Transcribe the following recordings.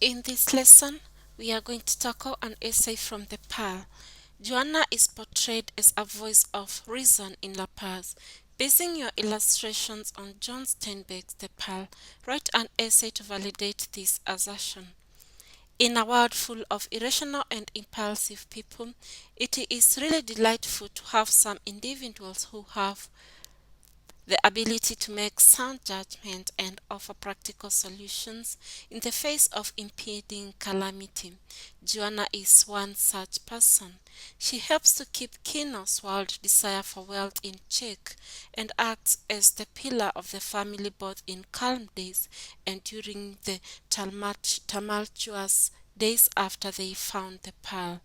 In this lesson, we are going to tackle an essay from the Pearl. Juana is portrayed as a voice of reason in La Paz. Basing your illustrations on John Steinbeck's The Pearl, write an essay to validate this assertion. In a world full of irrational and impulsive people, it is really delightful to have some individuals who have the ability to make sound judgment and offer practical solutions in the face of impending calamity. Juana is one such person. She helps to keep Kino's wild desire for wealth in check and acts as the pillar of the family both in calm days and during the tumultuous days after they found the pearl.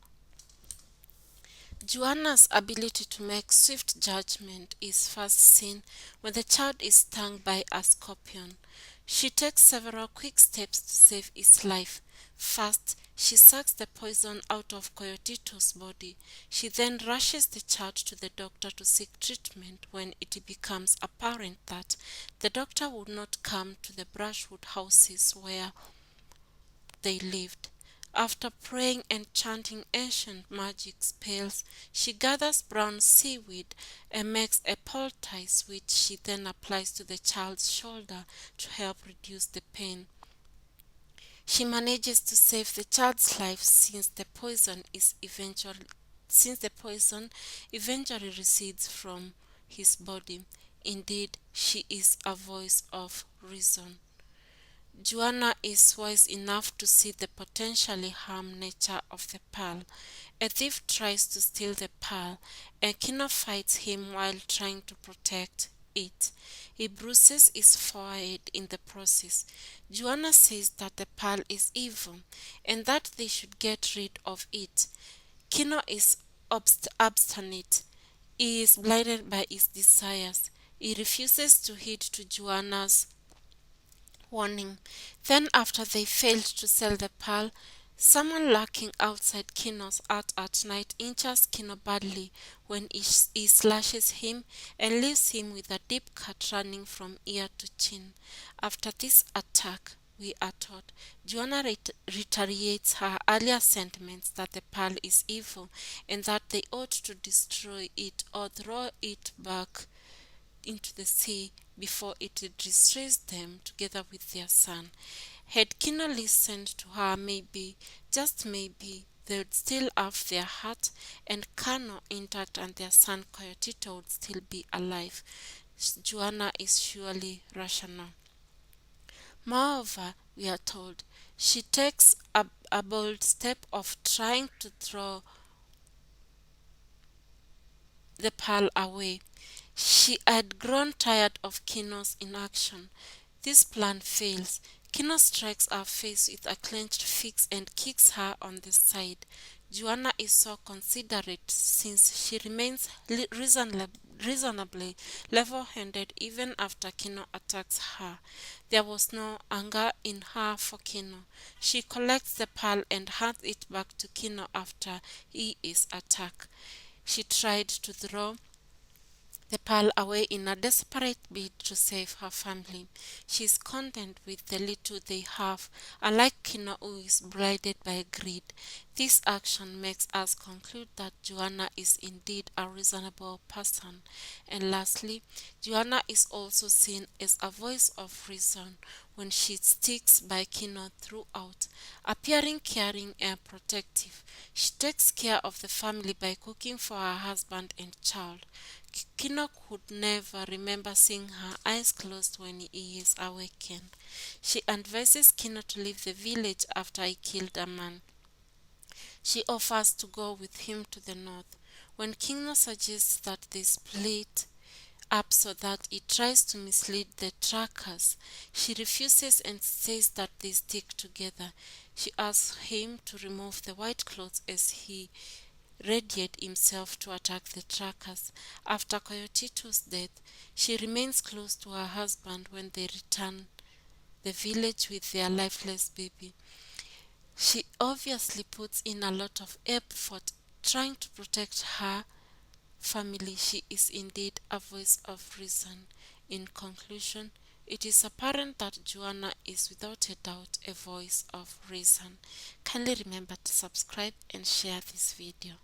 Juana's ability to make swift judgment is first seen when the child is stung by a scorpion. She takes several quick steps to save its life. First, she sucks the poison out of Coyotito's body. She then rushes the child to the doctor to seek treatment when it becomes apparent that the doctor would not come to the brushwood houses where they lived. After praying and chanting ancient magic spells, she gathers brown seaweed and makes a poultice which she then applies to the child's shoulder to help reduce the pain. She manages to save the child's life since the poison eventually recedes from his body. Indeed, she is a voice of reason. Juana is wise enough to see the potentially harm nature of the pearl. A thief tries to steal the pearl, and Kino fights him while trying to protect it. He bruises his forehead in the process. Juana says that the pearl is evil and that they should get rid of it. Kino is obstinate. He is blinded by his desires. He refuses to heed to Juana's warning. Then, after they failed to sell the pearl, someone lurking outside Kino's hut at night injures Kino badly when he slashes him and leaves him with a deep cut running from ear to chin. After this attack, we are told, Juana reiterates her earlier sentiments that the pearl is evil and that they ought to destroy it or throw it back into the sea before it destroys them together with their son. Had Kino listened to her, maybe, just maybe, they would still have their heart and Kano intact and their son Coyotito would still be alive. Juana is surely rational. Moreover, we are told, she takes a bold step of trying to throw the pearl away. She had grown tired of Kino's inaction. This plan fails. Kino strikes her face with a clenched fist and kicks her on the side. Juana is so considerate since she remains reasonably level-handed even after Kino attacks her. There was no anger in her for Kino. She collects the pearl and hands it back to Kino after he is attacked. She tried to throw the pearl away in a desperate bid to save her family. She is content with the little they have, unlike Kino who is blinded by greed. This action makes us conclude that Juana is indeed a reasonable person. And lastly, Juana is also seen as a voice of reason when she sticks by Kino throughout, appearing caring and protective. She takes care of the family by cooking for her husband and child. Kino could never remember seeing her eyes closed when he is awakened. She advises Kino to leave the village after he killed a man. She offers to go with him to the north. When Kino suggests that they split up so that he tries to mislead the trackers, she refuses and says that they stick together. She asks him to remove the white clothes as he readied himself to attack the trackers. After Coyotito's death, she remains close to her husband when they return the village with their lifeless baby. She obviously puts in a lot of effort trying to protect her family. She is indeed a voice of reason. In conclusion, It is apparent that Juana is without a doubt a voice of reason. Kindly remember to subscribe and share this video.